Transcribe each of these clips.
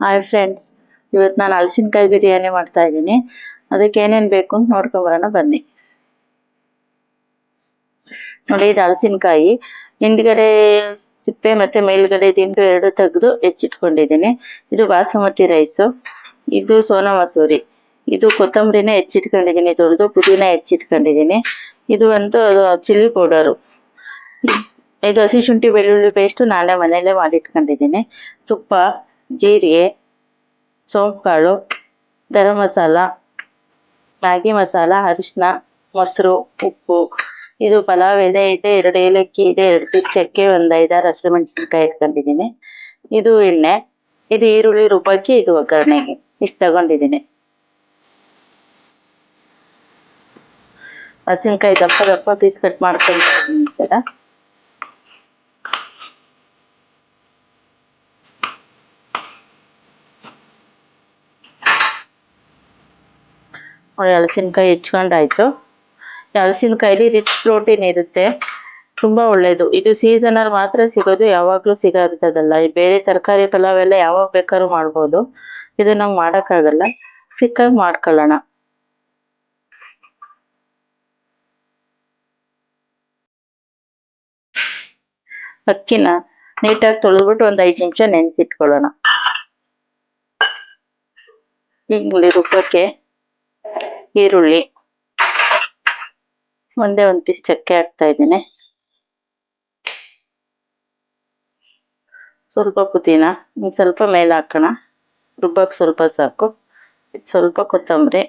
Hi friends, ಇವತ್ತು ನಾನು ಹಲಸಿನಕಾಯಿ ಬಿರಿಯಾನಿ ಮಾಡ್ತಾ ಇದ್ದೀನಿ. ಅದಕ್ಕೆ ಏನೇನು ಬೇಕು ಅಂತ ನೋಡ್ಕೊಂಬರೋಣ ಬನ್ನಿ. ನೋಡಿ, ಇದು ಹಲಸಿನಕಾಯಿ. ಹಿಂದ್ಗಡೆ ಸಿಪ್ಪೆ ಮತ್ತೆ ಮೇಲ್ಗಡೆ ದಿಂಡು ಎರಡು ತೆಗೆದು ಹೆಚ್ಚಿಟ್ಕೊಂಡಿದ್ದೀನಿ. ಇದು ಬಾಸುಮತಿ ರೈಸು, ಇದು ಸೋನಾ ಮಸೂರಿ, ಇದು ಕೊತ್ತಂಬರಿನ ಹೆಚ್ಚಿಟ್ಕೊಂಡಿದ್ದೀನಿ, ತೊಳೆದು ಪುದೀನ ಹೆಚ್ಚಿಟ್ಕೊಂಡಿದ್ದೀನಿ. ಇದು ಒಂದು ಚಿಲ್ಲಿ ಪೌಡರು, ಇದು ಹಸಿ ಶುಂಠಿ ಬೆಳ್ಳುಳ್ಳಿ ಪೇಸ್ಟು ನಾನೇ ಮನೆಯಲ್ಲೇ ಮಾಡಿಟ್ಕೊಂಡಿದ್ದೀನಿ. ತುಪ್ಪ, ಜೀರಿಗೆ, ಸೋಂಪು ಕಾಳು, ಗರಂ ಮಸಾಲ, ಮ್ಯಾಗಿ ಮಸಾಲ, ಅರಿಶಿನ, ಮೊಸರು, ಉಪ್ಪು. ಇದು ಪಲಾವ್ ಎಲೆ ಇದೆ, 2 ಏಲಕ್ಕಿ ಇದೆ, 2 ಪೀಸ್ ಚಕ್ಕೆ, ಒಂದು 5-6 ಹಸಿಮೆಣಸಿನ್ಕಾಯಿ ಇಟ್ಕೊಂಡಿದ್ದೀನಿ. ಇದು ಎಣ್ಣೆ, ಇದು ಈರುಳ್ಳಿ ರುಬ್ಬಕ್ಕೆ, ಇದು ಒಗ್ಗರಣೆಗೆ. ಇಷ್ಟು ತಗೊಂಡಿದ್ದೀನಿ. ಹಸಿನಕಾಯಿ ದಪ್ಪ ದಪ್ಪ ಪೀಸ್ ಕಟ್ ಮಾಡ್ಕೊಂಡಿದ್ದೀನಿ. ಹಲಸಿನಕಾಯಿ ಹೆಚ್ಕೊಂಡಾಯ್ತು. ಹಲಸಿನಕಾಯಿಲಿ ರಿಚ್ ಪ್ರೋಟೀನ್ ಇರುತ್ತೆ, ತುಂಬ ಒಳ್ಳೆಯದು. ಇದು ಸೀಸನಲ್ಲಿ ಮಾತ್ರ ಸಿಗೋದು, ಯಾವಾಗಲೂ ಸಿಗೋದಲ್ಲ. ಬೇರೆ ತರಕಾರಿ ಪಲಾವ್ ಎಲ್ಲ ಯಾವಾಗ ಬೇಕಾದ್ರೂ ಮಾಡ್ಬೋದು, ಇದು ನಂಗೆ ಮಾಡೋಕ್ಕಾಗಲ್ಲ, ಸಿಕ್ಕಾಗ ಮಾಡ್ಕೊಳ್ಳೋಣ. ಅಕ್ಕಿನ ನೀಟಾಗಿ ತೊಳೆದ್ಬಿಟ್ಟು ಒಂದು 5 ನಿಮಿಷ ನೆನೆಸಿಟ್ಕೊಳ್ಳೋಣ. ಈರುಳ್ಳಿ ರುಬ್ಬಕ್ಕೆ ಈರುಳ್ಳಿ, ಒಂದೇ ಒಂದು ಪೀಸ್ ಚಕ್ಕೆ ಹಾಕ್ತಾ ಇದ್ದೀನಿ, ಸ್ವಲ್ಪ ಪುದೀನ, ಸ್ವಲ್ಪ ಮೇಲೆ ಹಾಕೋಣ, ರುಬ್ಬಕ್ಕೆ ಸ್ವಲ್ಪ ಸಾಕು. ಸ್ವಲ್ಪ ಕೊತ್ತಂಬರಿ,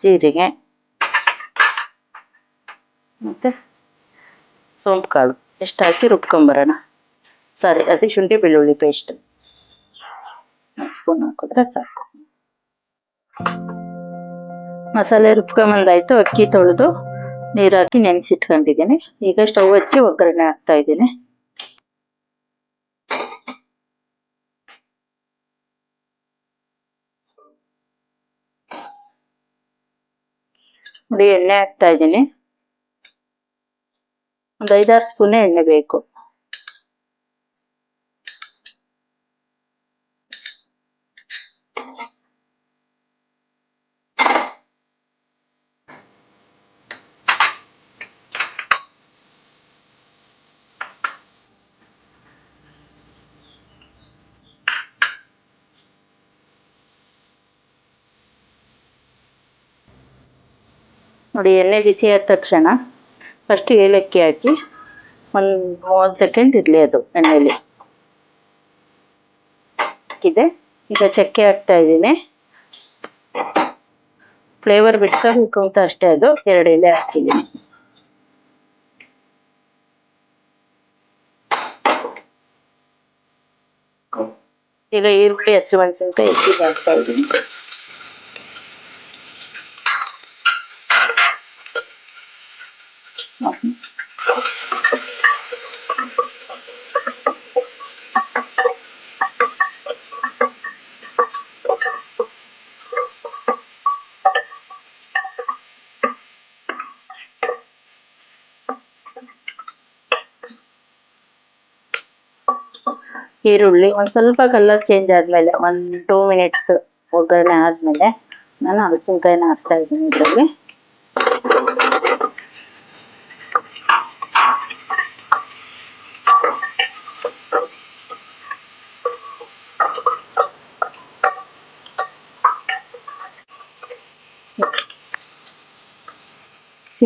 ಜೀರಿಗೆ ಮತ್ತು ಸೋಂಪು ಕಾಳು ಎಷ್ಟು ಹಾಕಿ ರುಬ್ಕೊಂಬರೋಣ. ಹಸಿ ಶುಂಠಿ ಬೆಳ್ಳುಳ್ಳಿ ಪೇಸ್ಟ್ ಸ್ಪೂನ್ ಹಾಕಿದ್ರೆ ಸಾಕು. ಮಸಾಲೆ ರುಬ್ಕೊಂಬಂದಾಯ್ತು. ಅಕ್ಕಿ ತೊಳೆದು ನೀರು ಹಾಕಿ ನೆನೆಸಿಟ್ಕೊಂಡಿದ್ದೀನಿ. ಈಗ ಸ್ಟವ್ ಹಚ್ಚಿ ಒಗ್ಗರಣೆ ಹಾಕ್ತಾ ಇದ್ದೀನಿ. ನೋಡಿ, ಎಣ್ಣೆ ಹಾಕ್ತಾ ಇದ್ದೀನಿ. ಒಂದು 5-6 ಸ್ಪೂನ್ ಎಣ್ಣೆ ಬೇಕು. ನೋಡಿ, ಎಣ್ಣೆ ಬಿಸಿ ಆದ ತಕ್ಷಣ ಫಸ್ಟ್ ಏಲಕ್ಕಿ ಹಾಕಿ ಒಂದು 30 ಸೆಕೆಂಡ್ ಇರಲಿ ಅದು ಎಣ್ಣೆಯಲ್ಲಿ. ಹಾಕಿದೆ. ಈಗ ಚಕ್ಕೆ ಹಾಕ್ತಾ ಇದ್ದೀನಿ. ಫ್ಲೇವರ್ ಬಿಟ್ಕೋಬೇಕು ಅಂತ ಅಷ್ಟೇ, ಅದು 2 ಎಲೆ ಹಾಕಿದ್ದೀನಿ. ಈಗ ಈರುಳ್ಳಿ, ಹಸಿಮೆಣಸಿನಕಾಯಿ ಹೆಚ್ಚಿಗೆ ಹಾಕ್ತಾ ಇದ್ದೀನಿ. ಈರುಳ್ಳಿ ಒಂದು ಸ್ವಲ್ಪ ಕಲರ್ ಚೇಂಜ್ ಆದಮೇಲೆ, ಒಂದು 2 ಮಿನಿಟ್ಸ್ ಒಗ್ಗರಣೆ ಆದಮೇಲೆ ನಾನು ಹಲಸಿನಕಾಯಿನ ಹಾಕ್ತಾ ಇದ್ದೀನಿ ಇದರಲ್ಲಿ.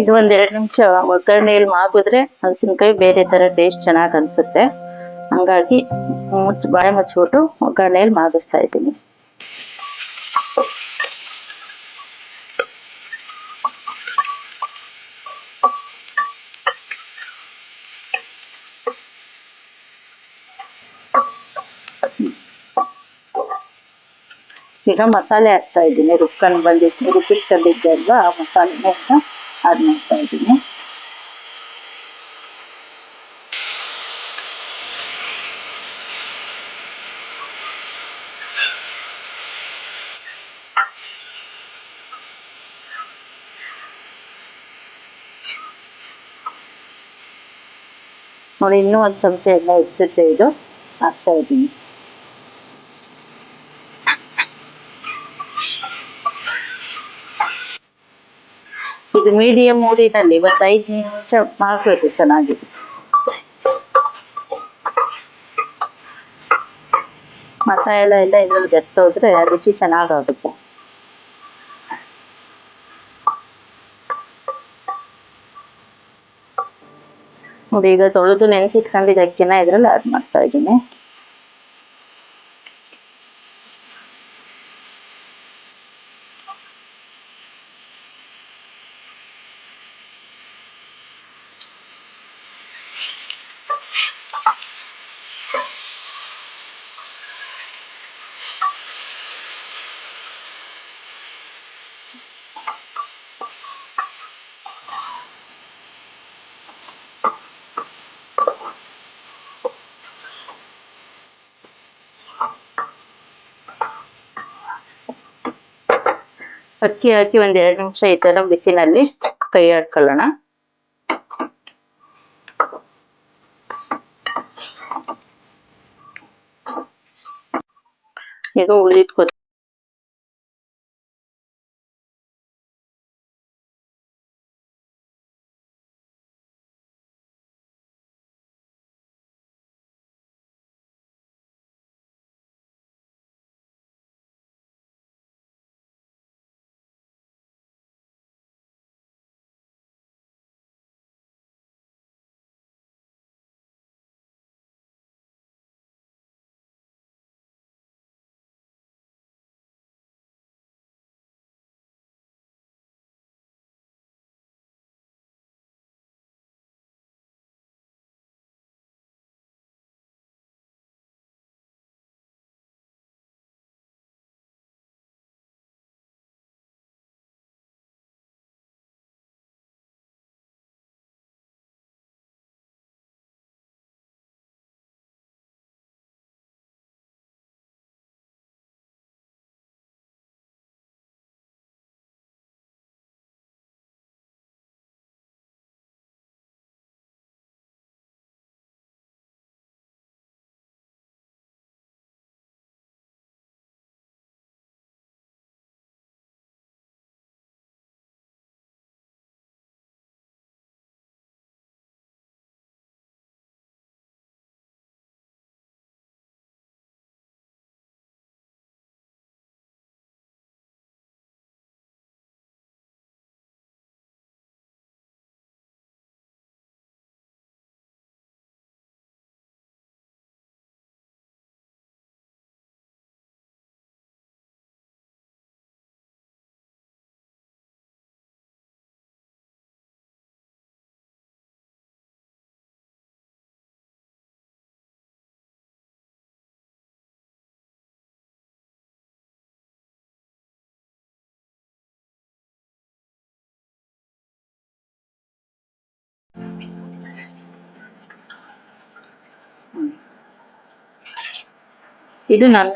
ಇದು ಒಂದು 2 ನಿಮಿಷ ಒಗ್ಗರಣೆಯಲ್ಲಿ ಮಾಗಿದ್ರೆ ಹಲಸಿನಕಾಯಿ ಬೇರೆ ಥರ ಟೇಸ್ಟ್ ಚೆನ್ನಾಗಿ ಅನಿಸುತ್ತೆ. ಹಂಗಾಗಿ ಬಾಳೆ ಮುಚ್ಚಿಬಿಟ್ಟು ಒಗ್ಗರಣೆಯಲ್ಲಿ ಮಾಗಿಸ್ತಾ ಇದ್ದೀನಿ. ಈಗ ಮಸಾಲೆ ಹಾಕ್ತಾ ಇದ್ದೀನಿ. ರುಬ್ಬಿಟ್ಕೊಂಡಿದ್ದೆ ಅಲ್ವಾ, ಆ ಮಸಾಲೆನ ಆಡ್ ಮಾಡ್ತಾ ಇದ್ದೀನಿ. ನೋಡಿ ಇನ್ನೂ ಒಂದು ಚಮಚ ಎಣ್ಣೆ ಇಡ್ಸುತ್ತೆ ಇದು, ಹಾಕ್ತಾ ಇದ್ದೀನಿ. ಇದು ಮೀಡಿಯಂ ಊರಿನಲ್ಲಿ ಒಂದು 5 ನಿಮಿಷ ಮಾಡಬೇಕು ಚೆನ್ನಾಗಿ. ಮಸಾಲೆ ಎಲ್ಲ ಇದ್ರಲ್ಲಿ ಬೆಸ್ತೋದ್ರೆ ರುಚಿ ಚೆನ್ನಾಗಾಗುತ್ತೆ. ನೋಡಿ ಈಗ ತೊಳೆದು ನೆನೆಸಿಟ್ಕೊಂಡಿದ್ದ ಅಕ್ಕಿನ ಇದ್ರಲ್ಲಿ ಆಡ್ ಮಾಡ್ತಾ ಇದ್ದೀನಿ. ಅಕ್ಕಿ ಹಾಕಿ ಒಂದ್ 2 ನಿಮಿಷ ಈ ತರ ಬಿಸಿನಲ್ಲಿ ಕೈ ಆಡ್ಕೊಳ್ಳೋಣ. ಈಗ ಉಳಿದಿದ್ ಇದು ನಾನು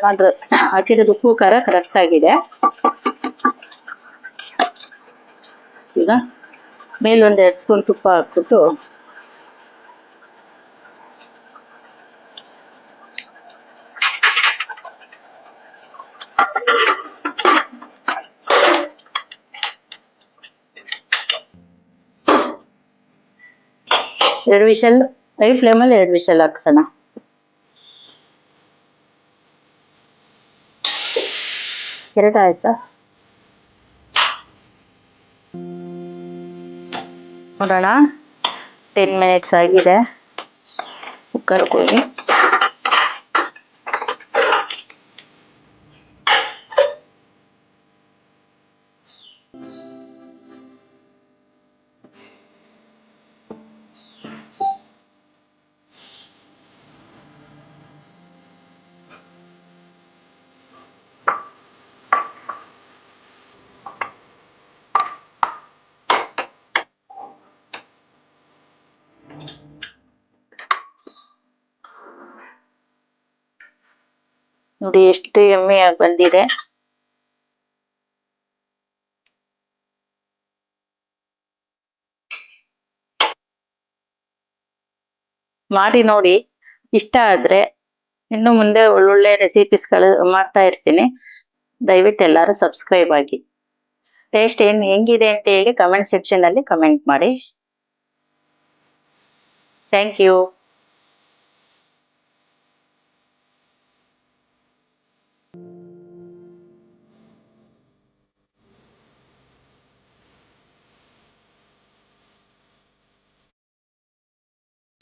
ಹಾಕಿರೋದು ಉಪ್ಪು ಖಾರ ಕರೆಕ್ಟ್ ಆಗಿದೆ. ಈಗ ಮೇಲೆ ಒಂದ್ 2 ಸ್ಪೂನ್ ತುಪ್ಪ ಹಾಕ್ಬಿಟ್ಟು ಎರಡು ವಿಷಲ್, ಹೈ ಫ್ಲೇಮಲ್ಲಿ 2 ವಿಷಲ್ ಹಾಕ್ಸೋಣ. ಎರಡು ಆಯ್ತಾ? ನೋಡೋಣ, 10 ಮಿನಿಟ್ಸ್ ಆಗಿದೆ. ಕುಕ್ಕರ್ ಹೋಗಿ ನೋಡಿ ಎಷ್ಟು ಯಮ್ಮಿಯಾಗಿ ಬಂದಿದೆ. ಮಾಡಿ ನೋಡಿ. ಇಷ್ಟ ಆದರೆ ಇನ್ನು ಮುಂದೆ ಒಳ್ಳೊಳ್ಳೆ ರೆಸಿಪೀಸ್ಗಳು ಮಾಡ್ತಾ ಇರ್ತೀನಿ. ದಯವಿಟ್ಟು ಎಲ್ಲರೂ ಸಬ್ಸ್ಕ್ರೈಬ್ ಆಗಿ. ಟೇಸ್ಟ್ ಹೆಂಗಿದೆ ಅಂತ ಹೇಳಿ ಕಮೆಂಟ್ ಸೆಕ್ಷನ್ ಅಲ್ಲಿ ಕಮೆಂಟ್ ಮಾಡಿ. Thank you.